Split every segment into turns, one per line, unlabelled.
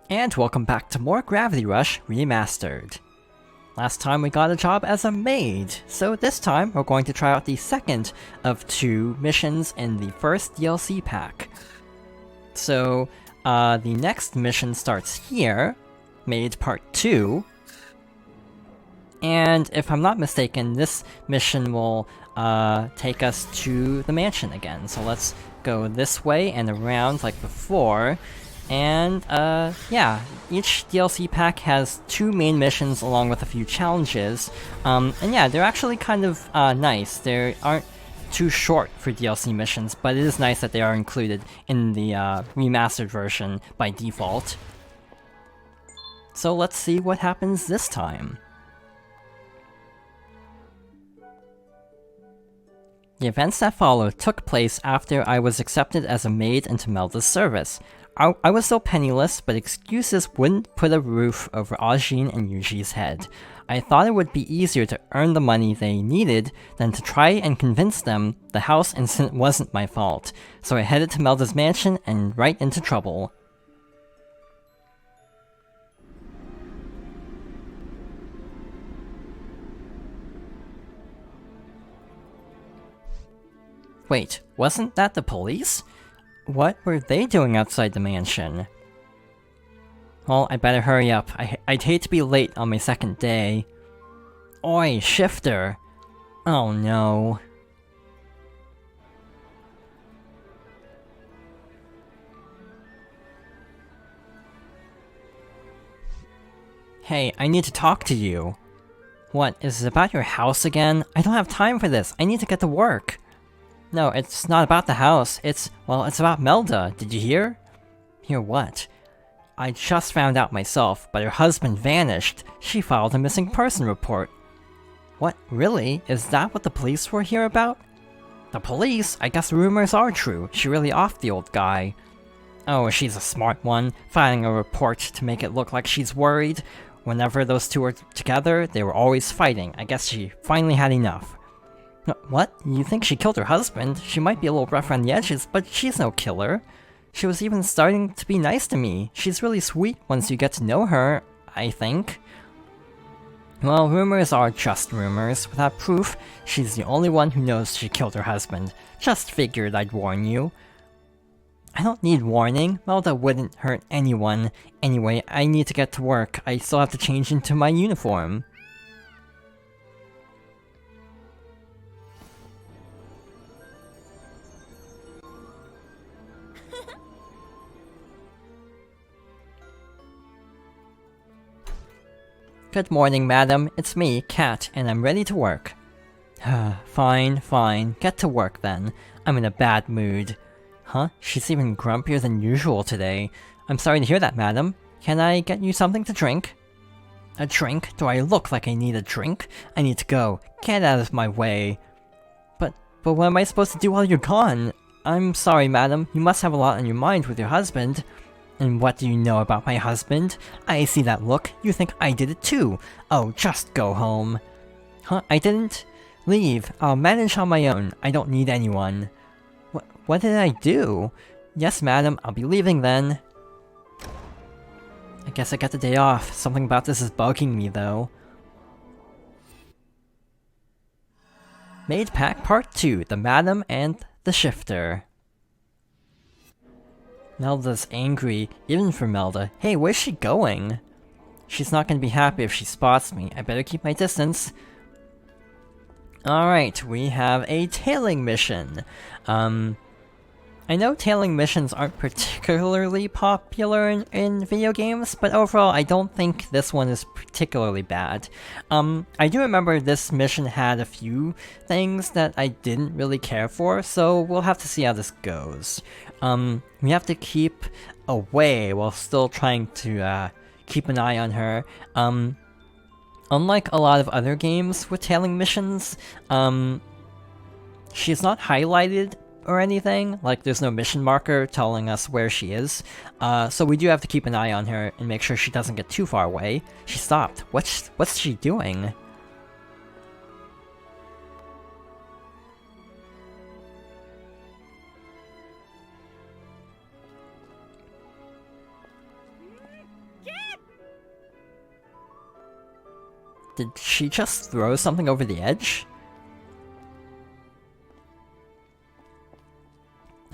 And welcome back to more Gravity Rush Remastered. Last time we got a job as a maid, so this time we're going to try out the second of two missions in the first DLC pack. So, the next mission starts here, Maid Part 2, and if I'm not mistaken, this mission will take us to the mansion again. So let's go this way and around like before. And, yeah, each DLC pack has two main missions along with a few challenges. And yeah, they're actually kind of nice. They aren't too short for DLC missions, but it is nice that they are included in the remastered version by default. So let's see what happens this time. The events that followed took place after I was accepted as a maid into Melda's service. I was still penniless, but excuses wouldn't put a roof over Ajin and Yuji's head. I thought it would be easier to earn the money they needed than to try and convince them the house incident wasn't my fault, so I headed to Melda's mansion and right into trouble. Wait, wasn't that the police? What were they doing outside the mansion? Well, I better hurry up. I'd hate to be late on my second day. Oi, Shifter! Oh no. Hey, I need to talk to you. What, is it about your house again? I don't have time for this. I need to get to work. No, it's not about the house. It's about Melda. Did you hear? Hear what? I just found out myself, but her husband vanished. She filed a missing person report. What, really? Is that what the police were here about? The police? I guess rumors are true. She really offed the old guy. Oh, she's a smart one, filing a report to make it look like she's worried. Whenever those two were together, they were always fighting. I guess she finally had enough. What? You think she killed her husband? She might be a little rough around the edges, but she's no killer. She was even starting to be nice to me. She's really sweet once you get to know her, I think. Well, rumors are just rumors. Without proof, she's the only one who knows she killed her husband. Just figured I'd warn you. I don't need warning. Melda wouldn't hurt anyone. Anyway, I need to get to work. I still have to change into my uniform. Good morning, madam. It's me, Kat, and I'm ready to work. Fine. Get to work then. I'm in a bad mood. Huh? She's even grumpier than usual today. I'm sorry to hear that, madam. Can I get you something to drink? A drink? Do I look like I need a drink? I need to go. Get out of my way. But what am I supposed to do while you're gone? I'm sorry, madam. You must have a lot on your mind with your husband. And what do you know about my husband? I see that look. You think I did it too. Oh, just go home. Huh? I didn't? Leave. I'll manage on my own. I don't need anyone. What did I do? Yes, madam. I'll be leaving then. I guess I got the day off. Something about this is bugging me, though. Maid Pack Part 2. The Madam and the Shifter. Melda's angry, even for Melda. Hey, where's she going? She's not gonna be happy if she spots me. I better keep my distance. Alright, we have a tailing mission. I know tailing missions aren't particularly popular in video games, but overall I don't think this one is particularly bad. I do remember this mission had a few things that I didn't really care for, so we'll have to see how this goes. We have to keep away while still trying to keep an eye on her. Unlike a lot of other games with tailing missions, she's not highlighted or anything, like there's no mission marker telling us where she is, so we do have to keep an eye on her and make sure she doesn't get too far away. She stopped. What's she doing? Did she just throw something over the edge?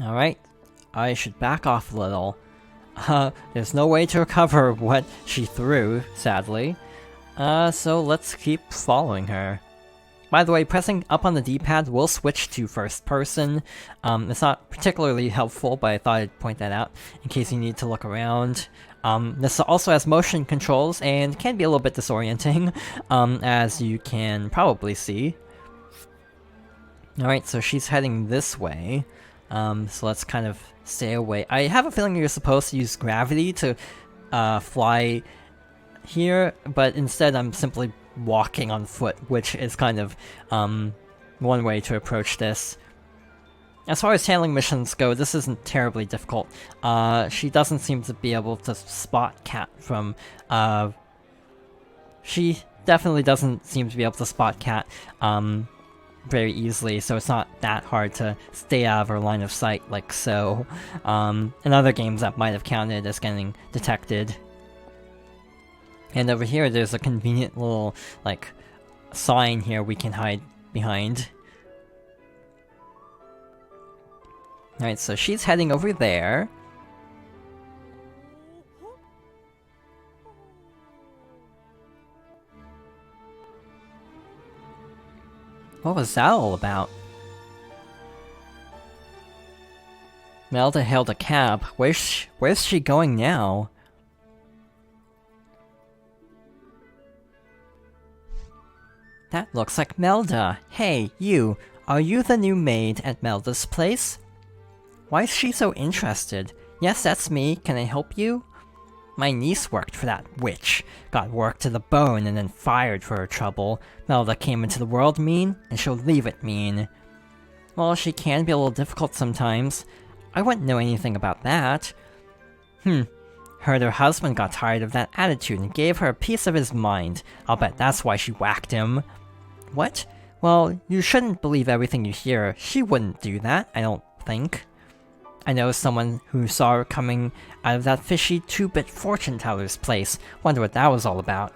Alright, I should back off a little. There's no way to recover what she threw, sadly. So let's keep following her. By the way, pressing up on the D-pad will switch to first person. It's not particularly helpful, but I thought I'd point that out in case you need to look around. This also has motion controls and can be a little bit disorienting, as you can probably see. Alright, so she's heading this way. So let's kind of stay away. I have a feeling you're supposed to use gravity to fly here, but instead I'm simply walking on foot, which is kind of one way to approach this. As far as handling missions go, this isn't terribly difficult. She doesn't seem to be able to spot Cat from... She definitely doesn't seem to be able to spot Cat very easily, so it's not that hard to stay out of her line of sight like so. In other games that might have counted as getting detected. And over here there's a convenient little, like, sign here we can hide behind. Alright, so she's heading over there. What was that all about? Melda hailed a cab. Where's she going now? That looks like Melda. Hey, you. Are you the new maid at Melda's place? Why is she so interested? Yes, that's me. Can I help you? My niece worked for that witch. Got worked to the bone and then fired for her trouble. Melda came into the world mean, and she'll leave it mean. Well, she can be a little difficult sometimes. I wouldn't know anything about that. Heard her husband got tired of that attitude and gave her a piece of his mind. I'll bet that's why she whacked him. What? Well, you shouldn't believe everything you hear. She wouldn't do that, I don't think. I know someone who saw her coming out of that fishy 2-bit fortune teller's place. Wonder what that was all about.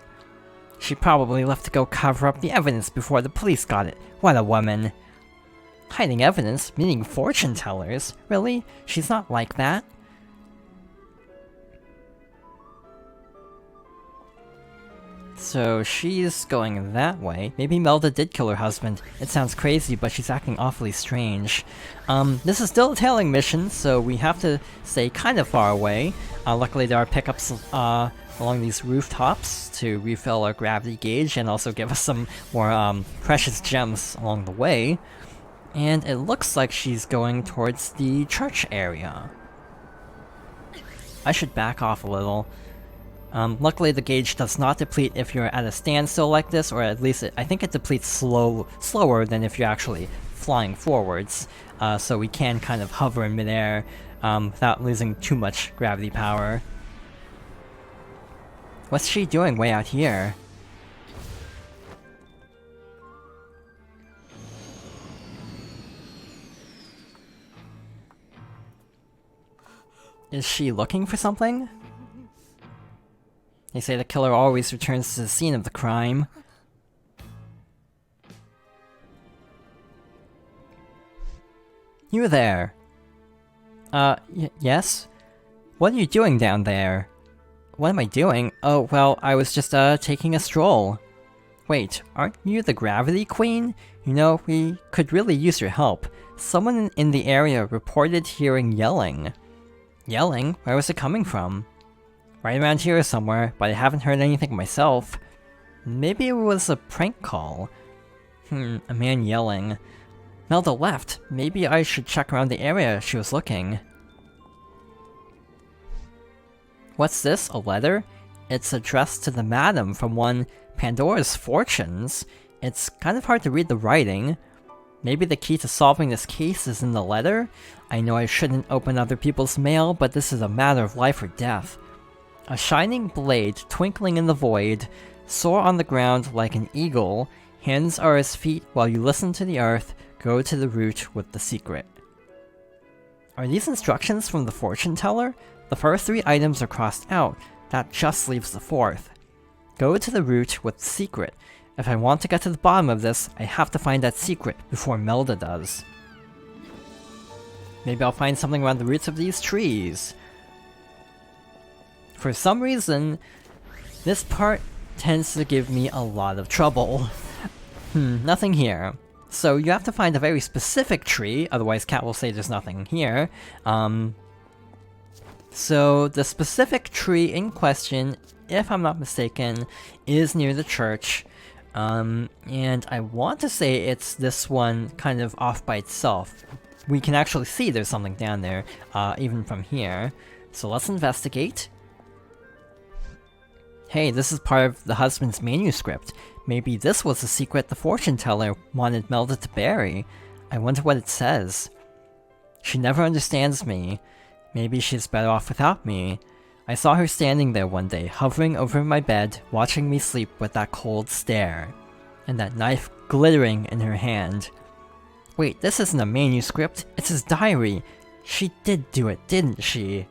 She probably left to go cover up the evidence before the police got it. What a woman. Hiding evidence? Meaning fortune tellers? Really? She's not like that. So she's going that way. Maybe Melda did kill her husband. It sounds crazy, but she's acting awfully strange. This is still a tailing mission, so we have to stay kind of far away. Luckily there are pickups along these rooftops to refill our gravity gauge and also give us some more precious gems along the way. And it looks like she's going towards the church area. I should back off a little. Luckily the gauge does not deplete if you're at a standstill like this, or at least I think it depletes slower than if you're actually flying forwards, so we can kind of hover in midair without losing too much gravity power. What's she doing way out here? Is she looking for something? They say the killer always returns to the scene of the crime. You there! Yes? What are you doing down there? What am I doing? Oh, well, I was just, taking a stroll. Wait, aren't you the Gravity Queen? You know, we could really use your help. Someone in the area reported hearing yelling. Yelling? Where was it coming from? Right around here somewhere, but I haven't heard anything myself. Maybe it was a prank call. A man yelling. Melda left. Maybe I should check around the area she was looking. What's this, a letter? It's addressed to the madam from one Pandora's Fortunes. It's kind of hard to read the writing. Maybe the key to solving this case is in the letter? I know I shouldn't open other people's mail, but this is a matter of life or death. A shining blade twinkling in the void, soar on the ground like an eagle, hands are as feet while you listen to the earth, go to the root with the secret. Are these instructions from the fortune teller? The first 3 items are crossed out, that just leaves the 4th. Go to the root with the secret. If I want to get to the bottom of this, I have to find that secret before Melda does. Maybe I'll find something around the roots of these trees. For some reason, this part tends to give me a lot of trouble. Nothing here. So you have to find a very specific tree, otherwise Cat will say there's nothing here. So the specific tree in question, if I'm not mistaken, is near the church. And I want to say it's this one kind of off by itself. We can actually see there's something down there, even from here. So let's investigate. Hey, this is part of the husband's manuscript. Maybe this was the secret the fortune teller wanted Melda to bury. I wonder what it says. She never understands me. Maybe she's better off without me. I saw her standing there one day, hovering over my bed, watching me sleep with that cold stare. And that knife glittering in her hand. Wait, this isn't a manuscript, it's his diary. She did do it, didn't she?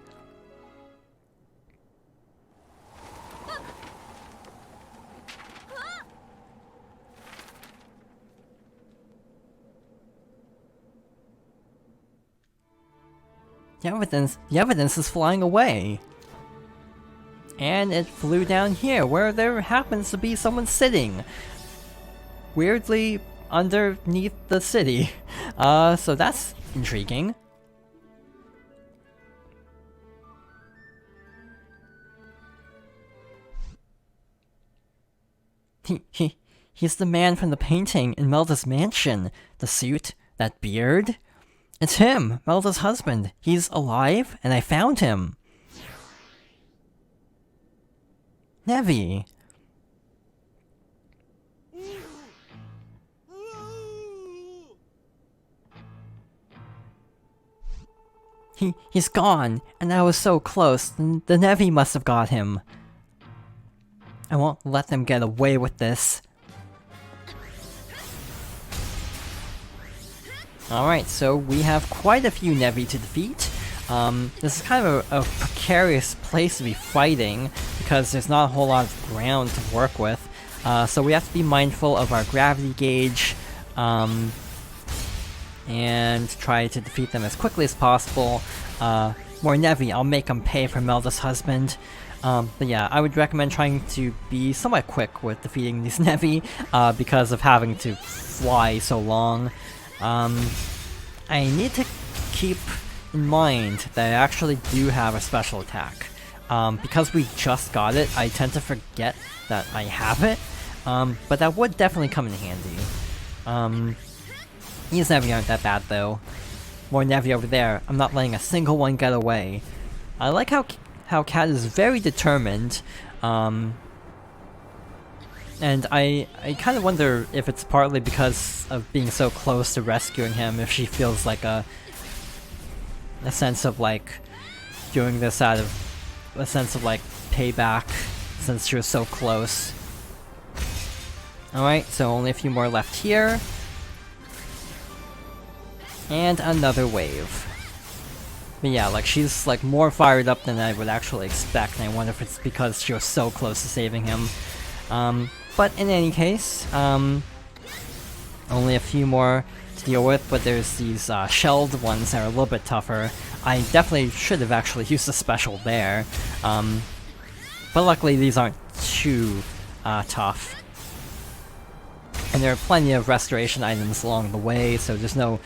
The evidence is flying away. And it flew down here, where there happens to be someone sitting. Weirdly underneath the city. So that's intriguing. He's the man from the painting in Melda's mansion. The suit, that beard. It's him, Melda's husband. He's alive, and I found him. Nevi. He's gone, and I was so close. The Nevi must have got him. I won't let them get away with this. Alright, so we have quite a few Nevi to defeat. This is kind of a precarious place to be fighting, because there's not a whole lot of ground to work with. So we have to be mindful of our gravity gauge, and try to defeat them as quickly as possible. More Nevi, I'll make them pay for Melda's husband. But yeah, I would recommend trying to be somewhat quick with defeating these Nevi, because of having to fly so long. I need to keep in mind that I actually do have a special attack. Because we just got it, I tend to forget that I have it, but that would definitely come in handy. These Nevi aren't that bad though. More Nevi over there, I'm not letting a single one get away. I like how Cat is very determined, and I kind of wonder if it's partly because of being so close to rescuing him, if she feels like a sense of like doing this out of a sense of like payback since she was so close. Alright, so only a few more left here. And another wave. But yeah, like she's like more fired up than I would actually expect, and I wonder if it's because she was so close to saving him. But in any case, only a few more to deal with, but there's these shelled ones that are a little bit tougher. I definitely should have actually used a special there, but luckily these aren't too tough. And there are plenty of restoration items along the way, so there's no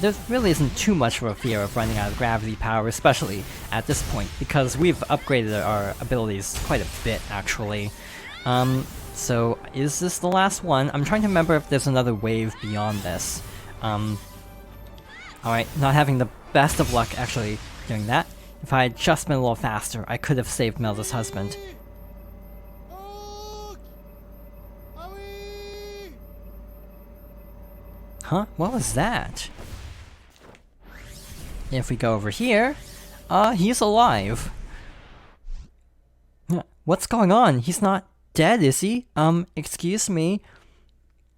there really isn't too much of a fear of running out of gravity power, especially at this point, because we've upgraded our abilities quite a bit, actually. So, is this the last one? I'm trying to remember if there's another wave beyond this. Alright, not having the best of luck actually doing that. If I had just been a little faster, I could have saved Melda's husband. Huh? What was that? If we go over here, he's alive. What's going on? He's not dead, is he? Excuse me?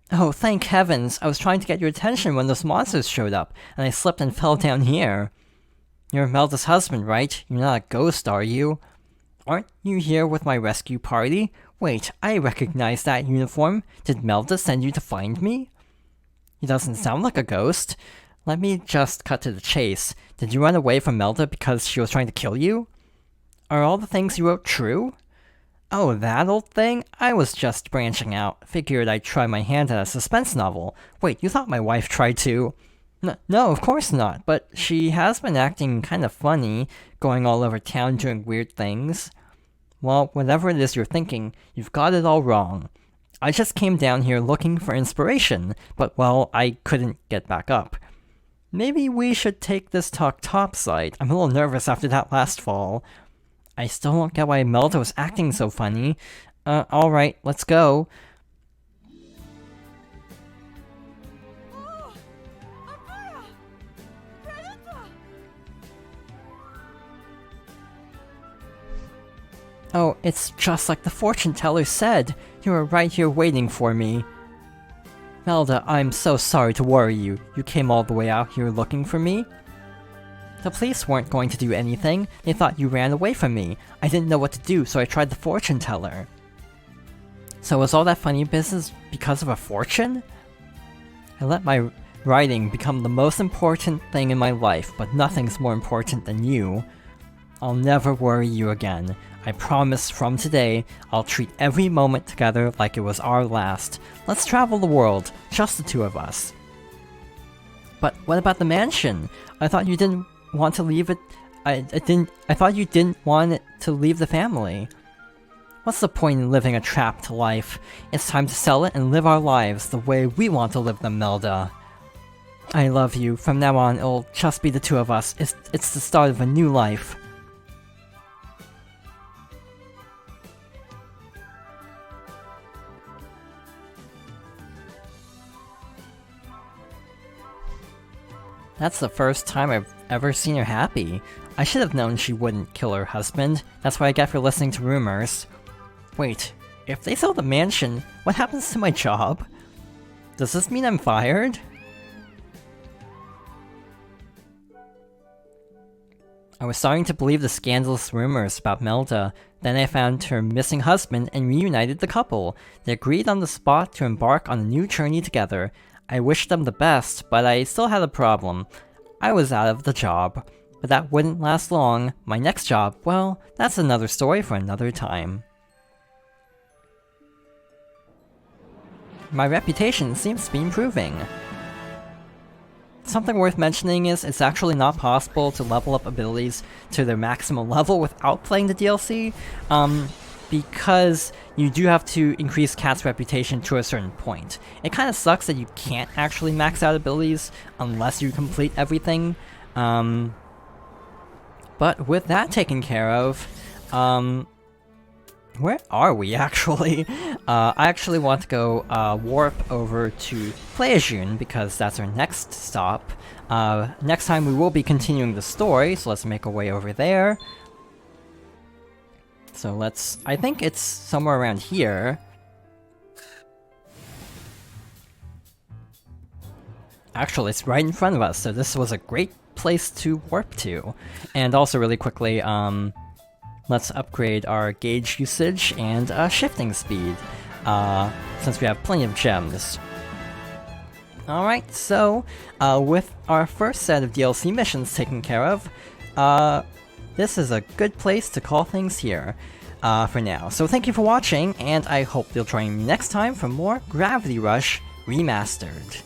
Oh, thank heavens, I was trying to get your attention when those monsters showed up, and I slipped and fell down here. You're Melda's husband, right? You're not a ghost, are you? Aren't you here with my rescue party? Wait, I recognize that uniform. Did Melda send you to find me? He doesn't sound like a ghost. Let me just cut to the chase. Did you run away from Melda because she was trying to kill you? Are all the things you wrote true? Oh, that old thing? I was just branching out. Figured I'd try my hand at a suspense novel. Wait, you thought my wife tried to? No, of course not, but she has been acting kind of funny, going all over town doing weird things. Well, whatever it is you're thinking, you've got it all wrong. I just came down here looking for inspiration, but well, I couldn't get back up. Maybe we should take this talk topside. I'm a little nervous after that last fall. I still don't get why Melda was acting so funny. Alright, let's go. Oh, it's just like the fortune teller said. You were right here waiting for me. Melda, I'm so sorry to worry you. You came all the way out here looking for me? The police weren't going to do anything. They thought you ran away from me. I didn't know what to do, so I tried the fortune teller. So was all that funny business because of a fortune? I let my writing become the most important thing in my life, but nothing's more important than you. I'll never worry you again. I promise from today, I'll treat every moment together like it was our last. Let's travel the world, just the two of us. But what about the mansion? I thought you didn't want to leave it. I thought you didn't want it to leave the family. What's the point in living a trapped life? It's time to sell it and live our lives the way we want to live them, Melda. I love you. From now on, it'll just be the two of us. It's the start of a new life. That's the first time I've ever seen her happy. I should have known she wouldn't kill her husband. That's what I get for listening to rumors. Wait, if they sell the mansion, what happens to my job? Does this mean I'm fired? I was starting to believe the scandalous rumors about Melda. Then I found her missing husband and reunited the couple. They agreed on the spot to embark on a new journey together. I wished them the best, but I still had a problem. I was out of the job. But that wouldn't last long. My next job, well, that's another story for another time. My reputation seems to be improving. Something worth mentioning is it's actually not possible to level up abilities to their maximum level without playing the DLC, because you do have to increase Cat's reputation to a certain point. It kind of sucks that you can't actually max out abilities unless you complete everything, but with that taken care of, where are we actually? I actually want to go warp over to Playajune because that's our next stop. Next time we will be continuing the story, so let's make our way over there. So let's... I think it's somewhere around here. Actually, it's right in front of us, so this was a great place to warp to. And also really quickly, let's upgrade our gauge usage and shifting speed, since we have plenty of gems. Alright, so with our first set of DLC missions taken care of, this is a good place to call things here for now. So thank you for watching, and I hope you'll join me next time for more Gravity Rush Remastered.